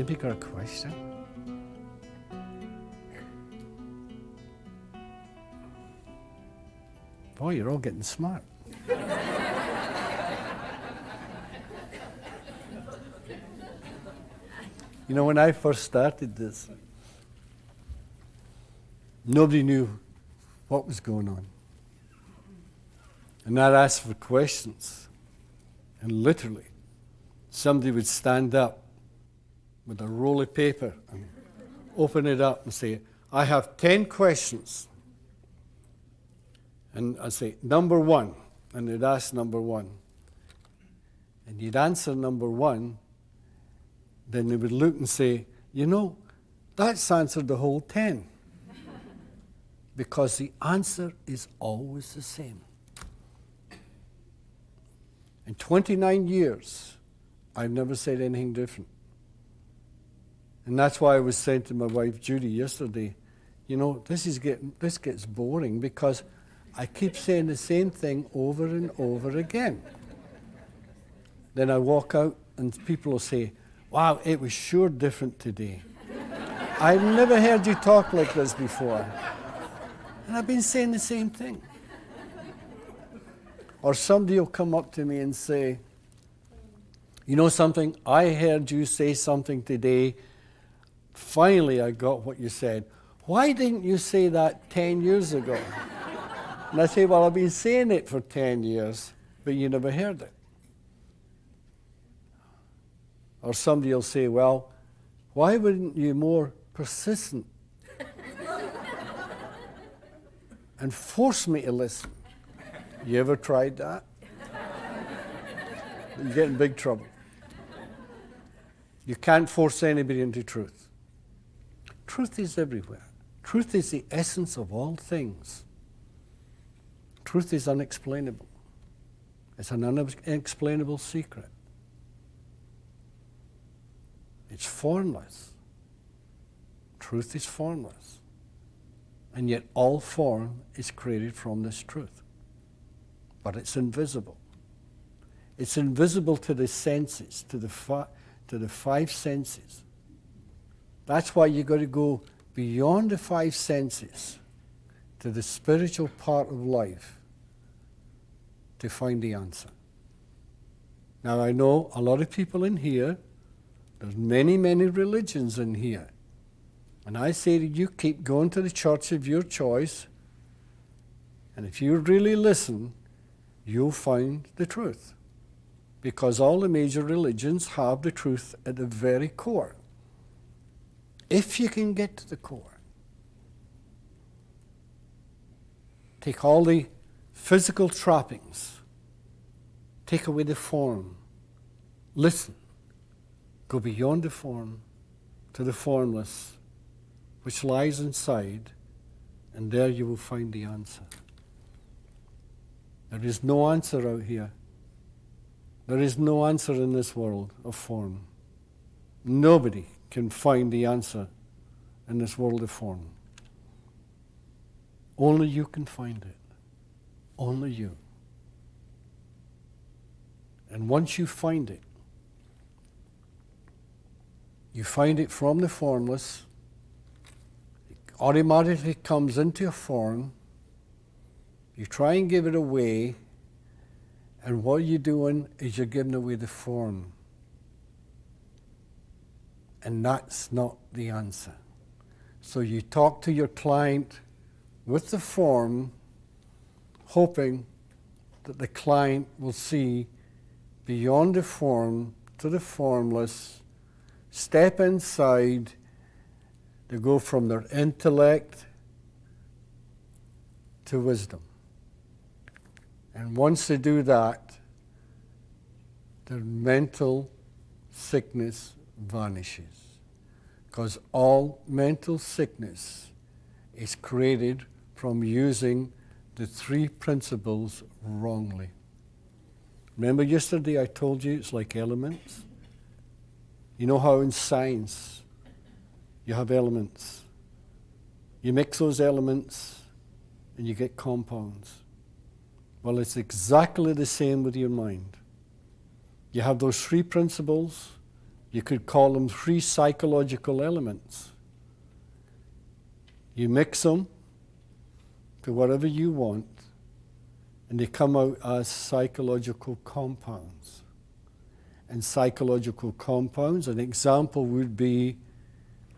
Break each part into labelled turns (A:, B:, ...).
A: Anybody got a question? Boy, you're all getting smart. You know, when I first started this, nobody knew what was going on. And I'd ask for questions. And literally, somebody would stand up with a roll of paper and open it up and say, I have 10 questions. And I'd say, number one. And they'd ask number one. And you'd answer number one. Then they would look and say, you know, that's answered the whole 10. Because the answer is always the same. In 29 years, I've never said anything different. And that's why I was saying to my wife Judy yesterday, you know, this gets boring because I keep saying the same thing over and over again. Then I walk out and people will say, wow, it was sure different today. I've never heard you talk like this before. And I've been saying the same thing. Or somebody will come up to me and say, you know something, I heard you say something today. Finally, I got what you said. Why didn't you say that 10 years ago? And I say, well, I've been saying it for 10 years, but you never heard it. Or somebody will say, well, why weren't you more persistent and force me to listen? You ever tried that? You get in big trouble. You can't force anybody into truth. Truth is everywhere. Truth is the essence of all things. Truth is unexplainable. It's an unexplainable secret. It's formless. Truth is formless. And yet all form is created from this truth. But it's invisible. It's invisible to the senses, to the five senses. That's why you've got to go beyond the five senses to the spiritual part of life to find the answer. Now I know a lot of people in here, there's many, many religions in here. And I say to you, keep going to the church of your choice. And if you really listen, you'll find the truth. Because all the major religions have the truth at the very core. If you can get to the core. Take all the physical trappings. Take away the form. Listen. Go beyond the form to the formless, which lies inside, and there you will find the answer. There is no answer out here. There is no answer in this world of form. Nobody can find the answer in this world of form. Only you can find it. Only you. And once you find it from the formless. It automatically comes into a form. You try and give it away, and what you're doing is you're giving away the form. And that's not the answer. So you talk to your client with the form, hoping that the client will see beyond the form to the formless, step inside, they go from their intellect to wisdom. And once they do that, their mental sickness vanishes. Because all mental sickness is created from using the three principles wrongly. Remember yesterday I told you it's like elements? You know how in science you have elements. You mix those elements and you get compounds. Well, it's exactly the same with your mind. You have those three principles, You could call them 3 psychological elements. You mix them to whatever you want, and they come out as psychological compounds. And psychological compounds, an example would be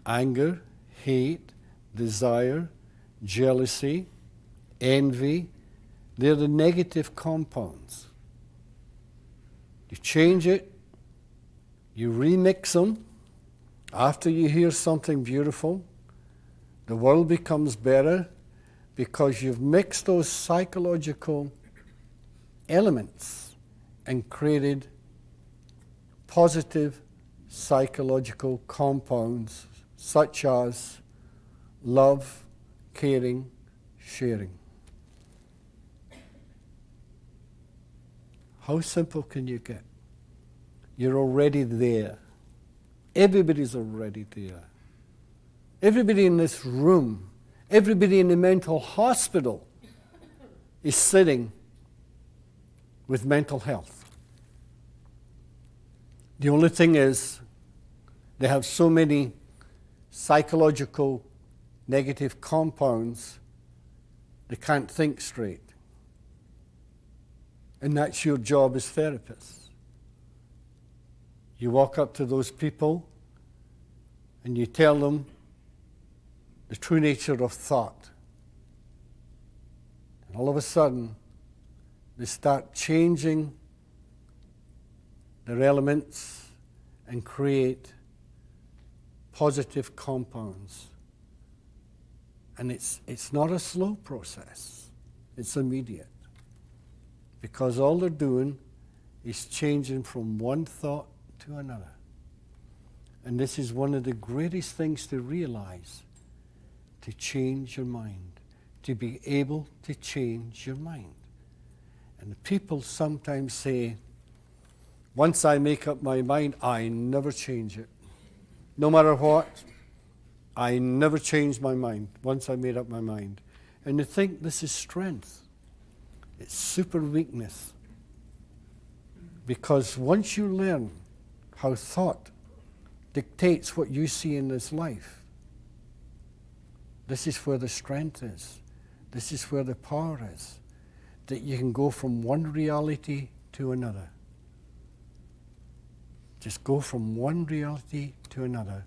A: anger, hate, desire, jealousy, envy. They're the negative compounds. You change it, you remix them. After you hear something beautiful, the world becomes better because you've mixed those psychological elements and created positive psychological compounds such as love, caring, sharing. How simple can you get? You're already there. Everybody's already there. Everybody in this room, everybody in the mental hospital is sitting with mental health. The only thing is, they have so many psychological negative compounds, they can't think straight. And that's your job as therapists. You walk up to those people and you tell them the true nature of thought. And all of a sudden, they start changing their elements and create positive compounds. And it's not a slow process. It's immediate. Because all they're doing is changing from one thought to another. And this is one of the greatest things to realize, to change your mind, to be able to change your mind. And people sometimes say, once I make up my mind, I never change it. No matter what, I never change my mind once I made up my mind. And they think this is strength. It's super weakness. Because once you learn how thought dictates what you see in this life, this is where the strength is. This is where the power is. That you can go from one reality to another. Just go from one reality to another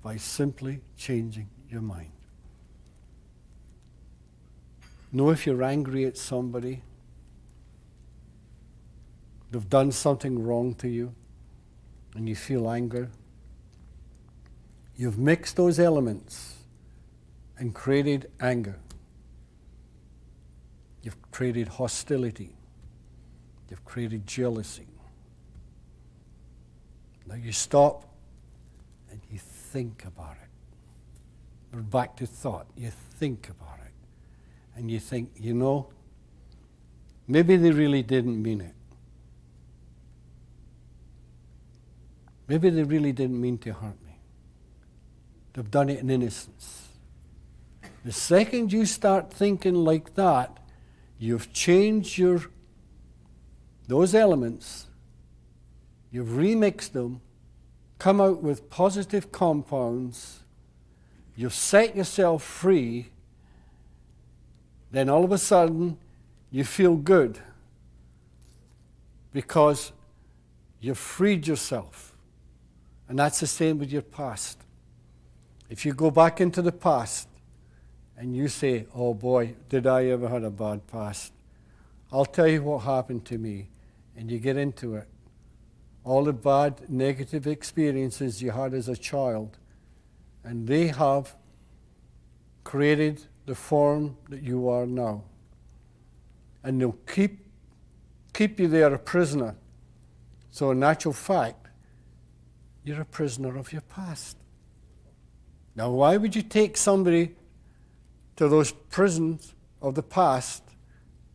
A: by simply changing your mind. Know if you're angry at somebody, they've done something wrong to you, and you feel anger. You've mixed those elements and created anger. You've created hostility. You've created jealousy. Now you stop and you think about it. We're back to thought. You think about it. And you think, you know, maybe they really didn't mean it. Maybe they really didn't mean to hurt me. They've done it in innocence. The second you start thinking like that, you've changed those elements, you've remixed them, come out with positive compounds, you've set yourself free, then all of a sudden you feel good because you've freed yourself. And that's the same with your past. If you go back into the past and you say, oh boy, did I ever have a bad past? I'll tell you what happened to me. And you get into it. All the bad, negative experiences you had as a child, and they have created the form that you are now. And they'll keep you there a prisoner. So in actual fact, you're a prisoner of your past. Now, why would you take somebody to those prisons of the past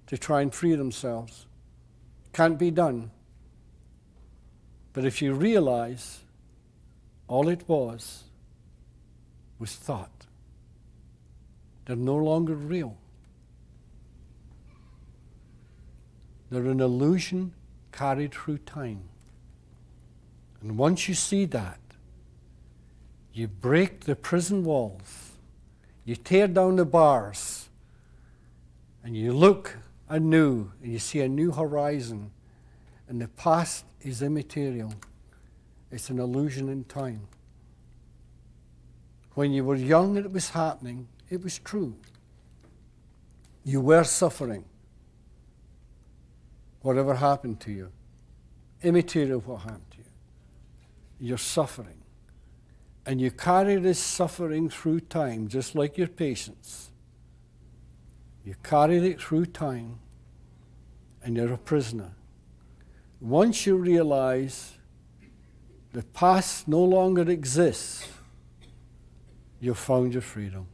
A: to try and free themselves? Can't be done. But if you realize all it was thought, they're no longer real. They're an illusion carried through time. And once you see that, you break the prison walls, you tear down the bars, and you look anew, and you see a new horizon, and the past is immaterial. It's an illusion in time. When you were young and it was happening, it was true. You were suffering. Whatever happened to you, immaterial what happened to you. You're suffering. And you carry this suffering through time, just like your patience. You carried it through time, and you're a prisoner. Once you realize the past no longer exists, you've found your freedom.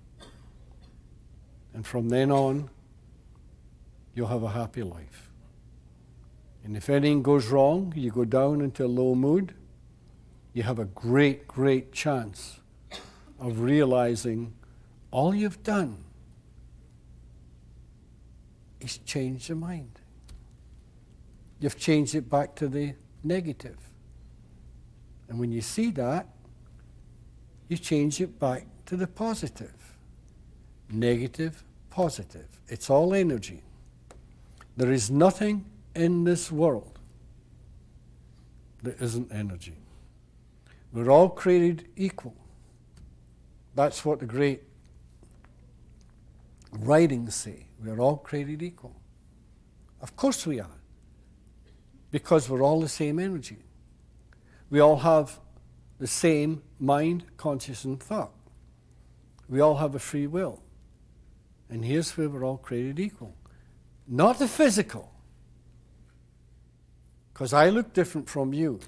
A: And from then on, you'll have a happy life. And if anything goes wrong, you go down into a low mood, you have a great, great chance of realizing all you've done is change your mind. You've changed it back to the negative. And when you see that, you change it back to the positive. Negative, positive. It's all energy. There is nothing in this world that isn't energy. We're all created equal. That's what the great writings say. We're all created equal. Of course we are. Because we're all the same energy. We all have the same mind, conscience, and thought. We all have a free will. And here's where we're all created equal. Not the physical. Because I look different from you.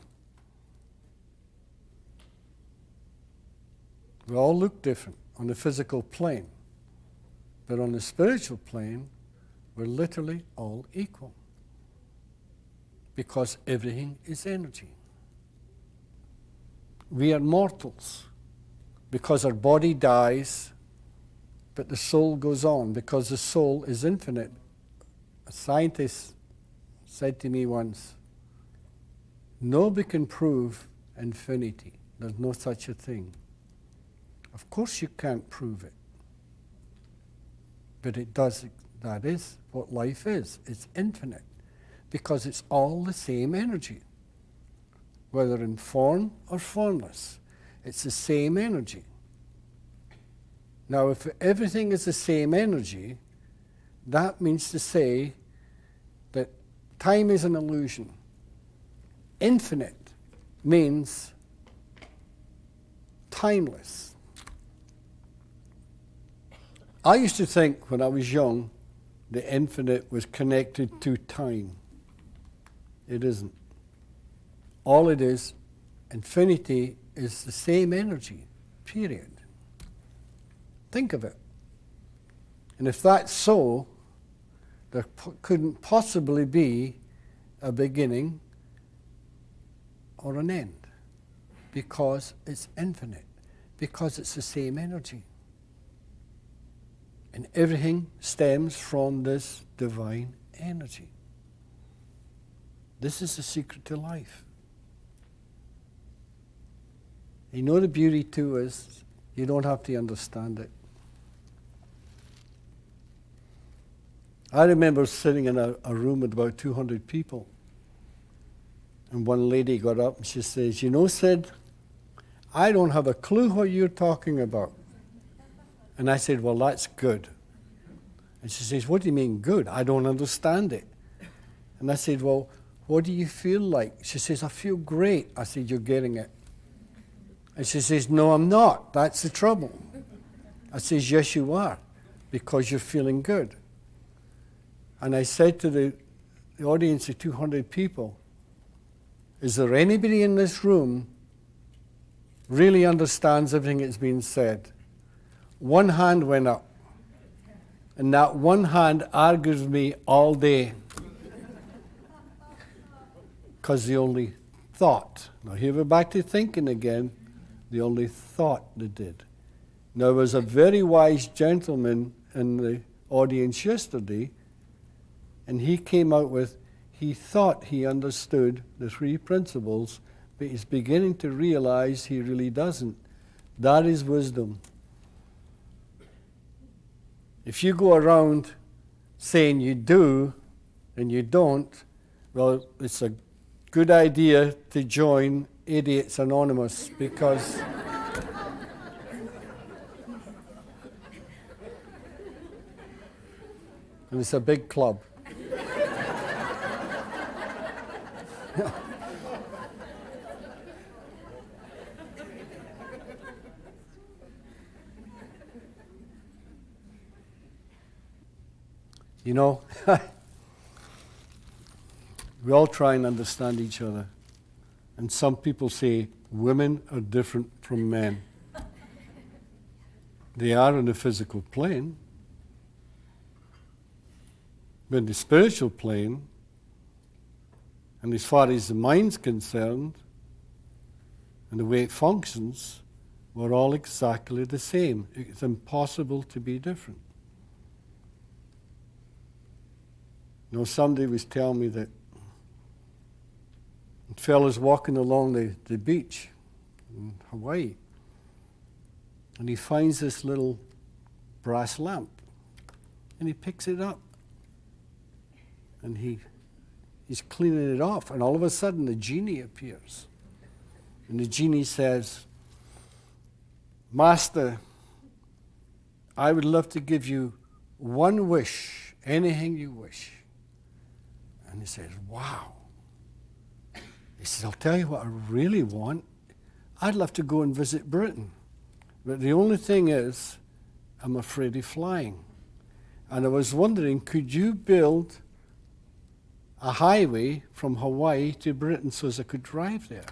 A: We all look different on the physical plane. But on the spiritual plane, we're literally all equal. Because everything is energy. We are mortals because our body dies, but the soul goes on because the soul is infinite. A scientist said to me once, nobody can prove infinity. There's no such a thing. Of course you can't prove it. But it does. That is what life is. It's infinite. Because it's all the same energy. Whether in form or formless. It's the same energy. Now, if everything is the same energy, that means to say that time is an illusion. Infinite means timeless. I used to think when I was young, the infinite was connected to time. It isn't. All it is, infinity is the same energy, period. Think of it. And if that's so, there couldn't possibly be a beginning or an end, because it's infinite, because it's the same energy. And everything stems from this divine energy. This is the secret to life. You know the beauty too is you don't have to understand it. I remember sitting in a room with about 200 people. And one lady got up and she says, you know, Sid, I don't have a clue what you're talking about. And I said, well, that's good. And she says, what do you mean good? I don't understand it. And I said, well, what do you feel like? She says, I feel great. I said, you're getting it. And she says, no, I'm not. That's the trouble. I says, yes, you are, because you're feeling good. And I said to the audience of 200 people, is there anybody in this room really understands everything that's been said? One hand went up. And that one hand argues with me all day. Because they only thought. Now here we're back to thinking again. They only thought they did. Now there was a very wise gentleman in the audience yesterday, and he came out with, he thought he understood the three principles, but he's beginning to realize he really doesn't. That is wisdom. If you go around saying you do and you don't, well, it's a good idea to join Idiots Anonymous, because and it's a big club. You know, we all try and understand each other. And some people say women are different from men. They are on the physical plane. But in the spiritual plane, and as far as the mind's concerned, and the way it functions, we're all exactly the same. It's impossible to be different. You know, somebody was telling me that a fella's walking along the beach in Hawaii, and he finds this little brass lamp, and he picks it up, and he's cleaning it off, and all of a sudden the genie appears. And the genie says, "Master, I would love to give you one wish, anything you wish." And he says, "Wow." He says, "I'll tell you what I really want. I'd love to go and visit Britain. But the only thing is, I'm afraid of flying. And I was wondering, could you build a highway from Hawaii to Britain so as I could drive there?"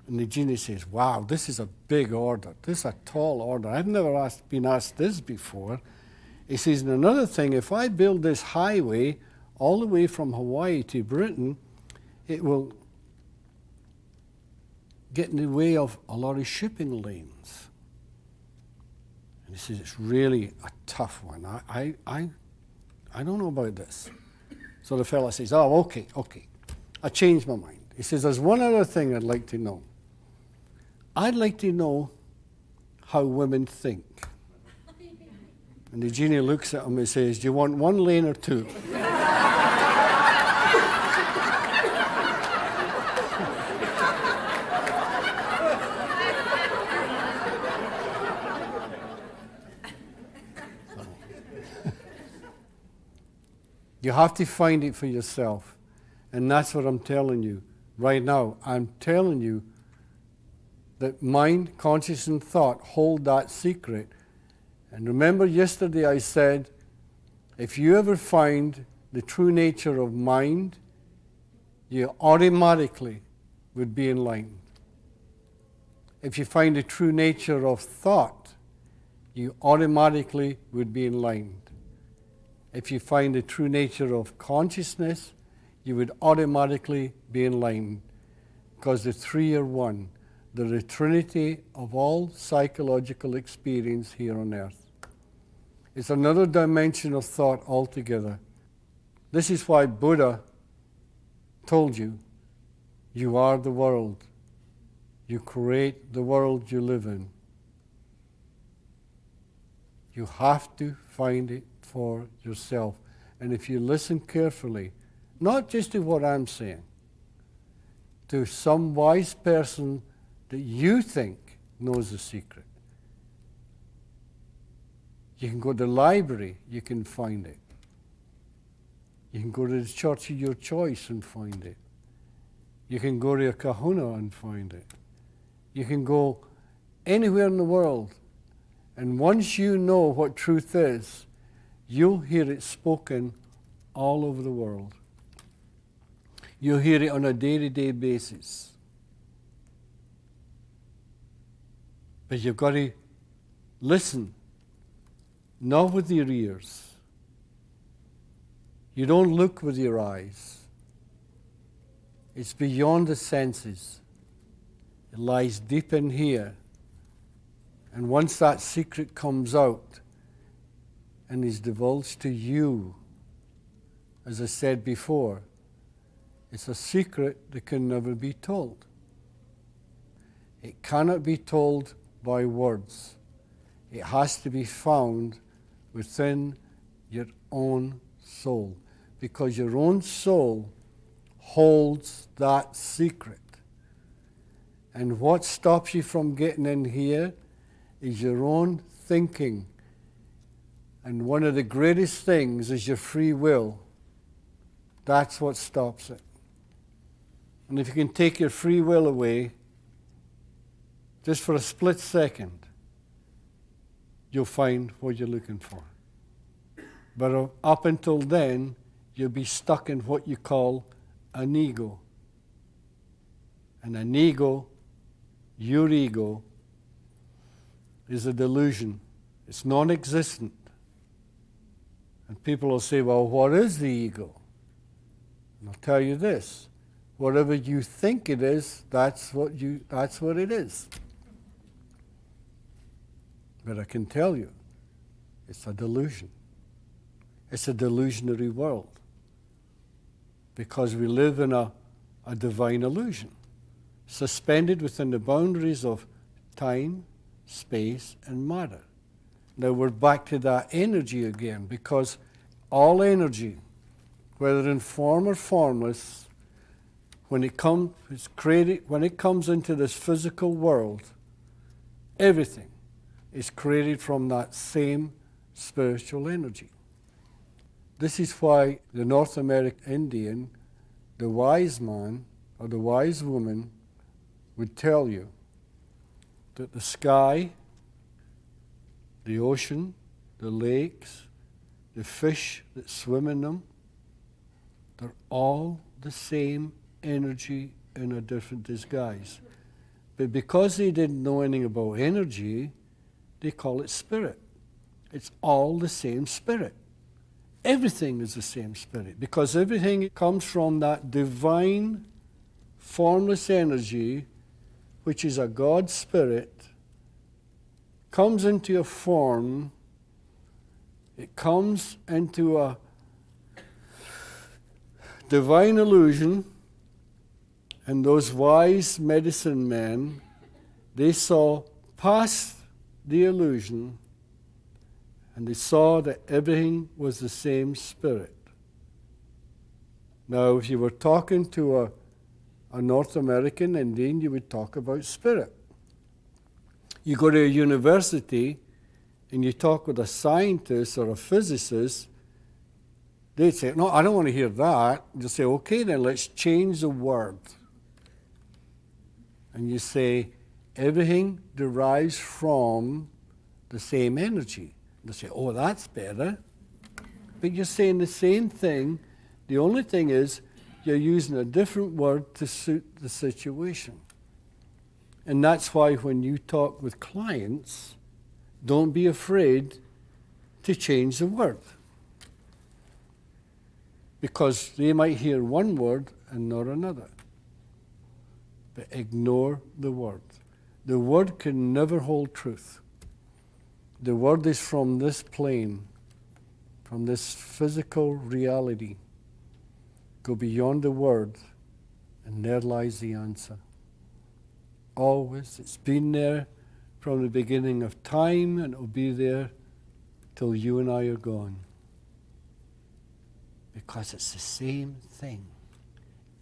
A: And the genie says, "Wow, this is a big order. This is a tall order. I've never been asked this before." He says, "And another thing, if I build this highway all the way from Hawaii to Britain, it will get in the way of a lot of shipping lanes." And he says, "It's really a tough one. I don't know about this." So the fellow says, "Oh, okay. I changed my mind." He says, "There's one other thing I'd like to know. I'd like to know how women think." And the genie looks at him and says, "Do you want one lane or two?" You have to find it for yourself. And that's what I'm telling you right now. I'm telling you that mind, conscious, and thought hold that secret. And remember yesterday I said, if you ever find the true nature of mind, you automatically would be enlightened. If you find the true nature of thought, you automatically would be enlightened. If you find the true nature of consciousness, you would automatically be enlightened, because the three are one. They're the trinity of all psychological experience here on earth. It's another dimension of thought altogether. This is why Buddha told you, you are the world. You create the world you live in. You have to find it for yourself. And if you listen carefully, not just to what I'm saying, to some wise person that you think knows the secret. You can go to the library, you can find it. You can go to the church of your choice and find it. You can go to a kahuna and find it. You can go anywhere in the world. And once you know what truth is, you'll hear it spoken all over the world. You'll hear it on a day-to-day basis. But you've got to listen, not with your ears. You don't look with your eyes. It's beyond the senses. It lies deep in here. And once that secret comes out and is divulged to you, as I said before, it's a secret that can never be told. It cannot be told by words. It has to be found within your own soul, because your own soul holds that secret. And what stops you from getting in here is your own thinking. And one of the greatest things is your free will. That's what stops it. And if you can take your free will away, just for a split second, you'll find what you're looking for. But up until then, you'll be stuck in what you call an ego. And an ego, your ego, is a delusion. It's non-existent. And people will say, well, what is the ego? And I'll tell you this. Whatever you think it is, that's what it is. But I can tell you, it's a delusion. It's a delusionary world. Because we live in a divine illusion, suspended within the boundaries of time, space, and matter. Now we're back to that energy again, because all energy, whether in form or formless, when it comes into this physical world, everything is created from that same spiritual energy. This is why the North American Indian, the wise man or the wise woman, would tell you that the sky, the ocean, the lakes, the fish that swim in them, they're all the same energy in a different disguise. But because they didn't know anything about energy, they call it spirit. It's all the same spirit. Everything is the same spirit, because everything comes from that divine, formless energy, which is a God spirit, comes into a form, it comes into a divine illusion, and those wise medicine men, they saw past the illusion, and they saw that everything was the same spirit. Now, if you were talking to a North American Indian, you would talk about spirit. You go to a university and you talk with a scientist or a physicist, they'd say, no, I don't want to hear that. You say, okay, then let's change the word. And you say, everything derives from the same energy. They say, oh, that's better. But you're saying the same thing. The only thing is you're using a different word to suit the situation. And that's why when you talk with clients, don't be afraid to change the word. Because they might hear one word and not another. But ignore the word. The word can never hold truth. The word is from this plane, from this physical reality. Go beyond the word, and there lies the answer. Always. It's been there from the beginning of time, and it will be there till you and I are gone. Because it's the same thing.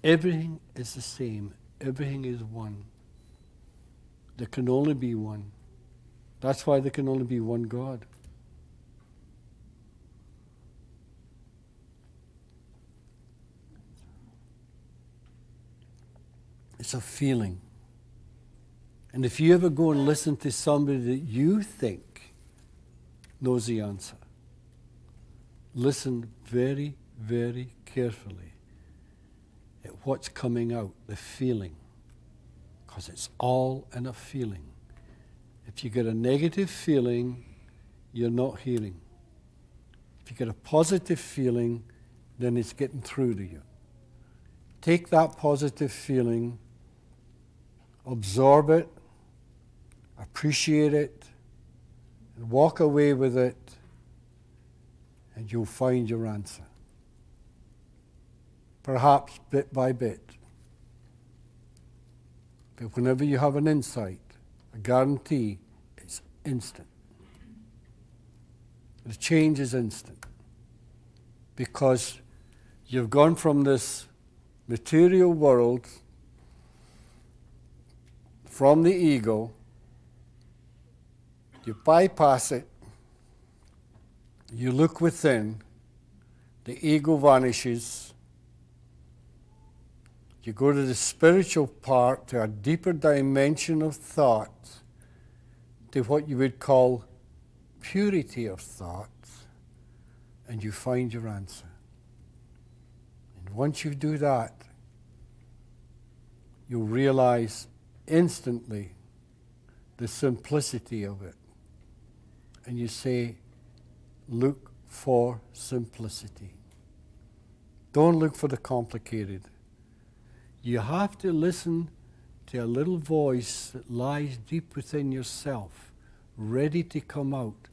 A: Everything is the same. Everything is one. There can only be one. That's why there can only be one God. It's a feeling. And if you ever go and listen to somebody that you think knows the answer, listen very, very carefully at what's coming out, the feeling. Because it's all in a feeling. If you get a negative feeling, you're not hearing. If you get a positive feeling, then it's getting through to you. Take that positive feeling, absorb it, appreciate it, and walk away with it, and you'll find your answer. Perhaps bit by bit. But whenever you have an insight, I guarantee it's instant. The change is instant. Because you've gone from this material world, from the ego, you bypass it, you look within, the ego vanishes, you go to the spiritual part, to a deeper dimension of thought, to what you would call purity of thought, and you find your answer. And once you do that, you'll realize instantly the simplicity of it. And you say, look for simplicity. Don't look for the complicated. You have to listen to a little voice that lies deep within yourself, ready to come out.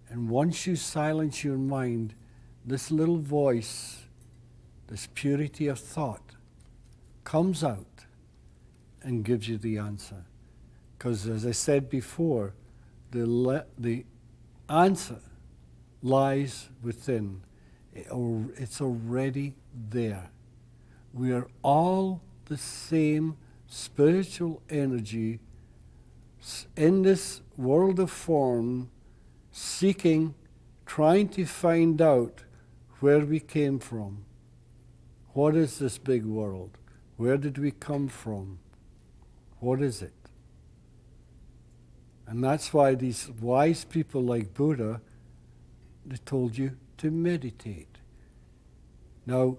A: And once you silence your mind, this little voice, this purity of thought, comes out and gives you the answer. Because as I said before, the answer lies within. It's already there. We are all the same spiritual energy in this world of form, seeking, trying to find out where we came from. What is this big world? Where did we come from? What is it? And that's why these wise people like Buddha, they told you to meditate. Now,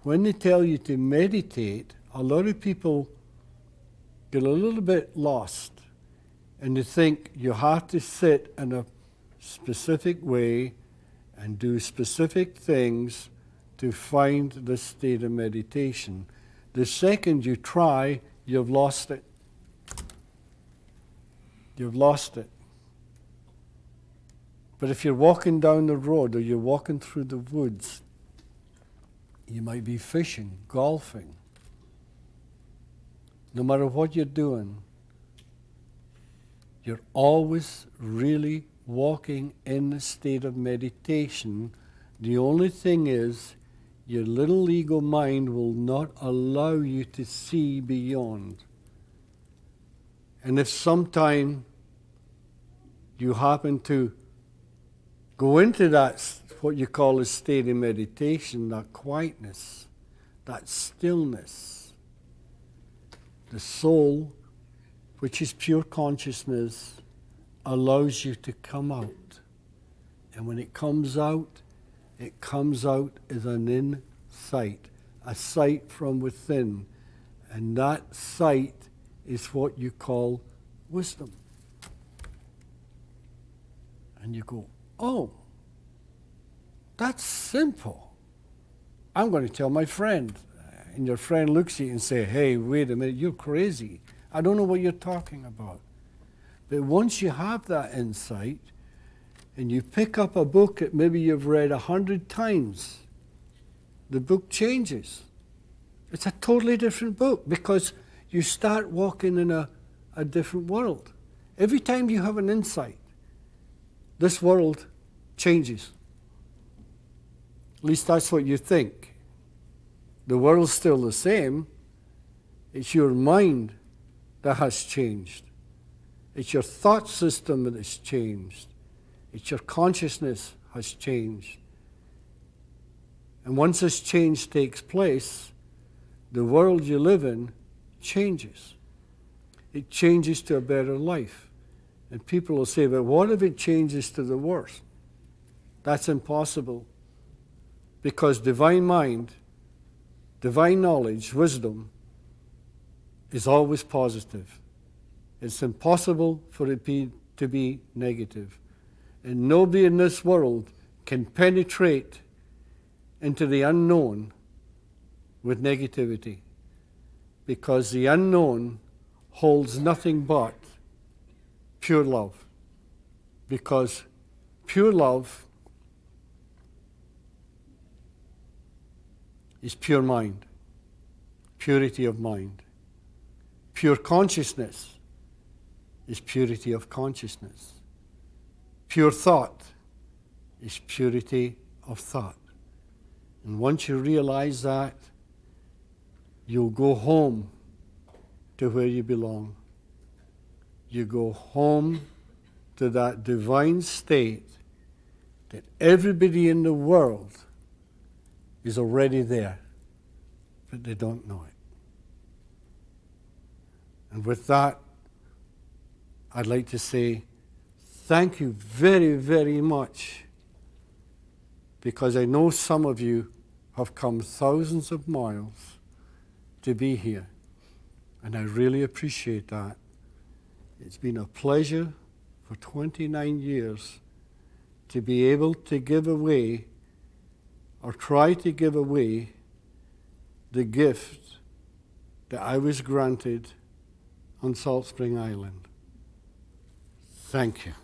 A: when they tell you to meditate, a lot of people get a little bit lost, and they think you have to sit in a specific way and do specific things to find the state of meditation. The second you try, you've lost it. You've lost it. But if you're walking down the road or you're walking through the woods, you might be fishing, golfing. No matter what you're doing, you're always really walking in a state of meditation. The only thing is, your little ego mind will not allow you to see beyond. And if sometime you happen to go into that, what you call a state of meditation, that quietness, that stillness, the soul, which is pure consciousness, allows you to come out. And when it comes out as an insight, a sight from within. And that sight is what you call wisdom. And you go, oh, that's simple. I'm going to tell my friend. And your friend looks at you and say, hey, wait a minute, you're crazy. I don't know what you're talking about. But once you have that insight, and you pick up a book that maybe you've read 100 times, the book changes. It's a totally different book because you start walking in a different world. Every time you have an insight, this world changes. At least that's what you think. The world's still the same. It's your mind that has changed. It's your thought system that has changed. It's your consciousness has changed. And once this change takes place, the world you live in changes. It changes to a better life. And people will say, but what if it changes to the worse? That's impossible. Because divine mind, divine knowledge, wisdom, is always positive. It's impossible for it to be negative. And nobody in this world can penetrate into the unknown with negativity, because the unknown holds nothing but pure love. Because pure love is pure mind, purity of mind, Pure consciousness is purity of consciousness. Pure thought is purity of thought. And once you realize that, you'll go home to where you belong. You go home to that divine state that everybody in the world is already there, but they don't know it. And with that, I'd like to say thank you very, very much, because I know some of you have come thousands of miles to be here, and I really appreciate that. It's been a pleasure for 29 years to be able to give away, or try to give away, the gift that I was granted on Salt Spring Island. Thank you.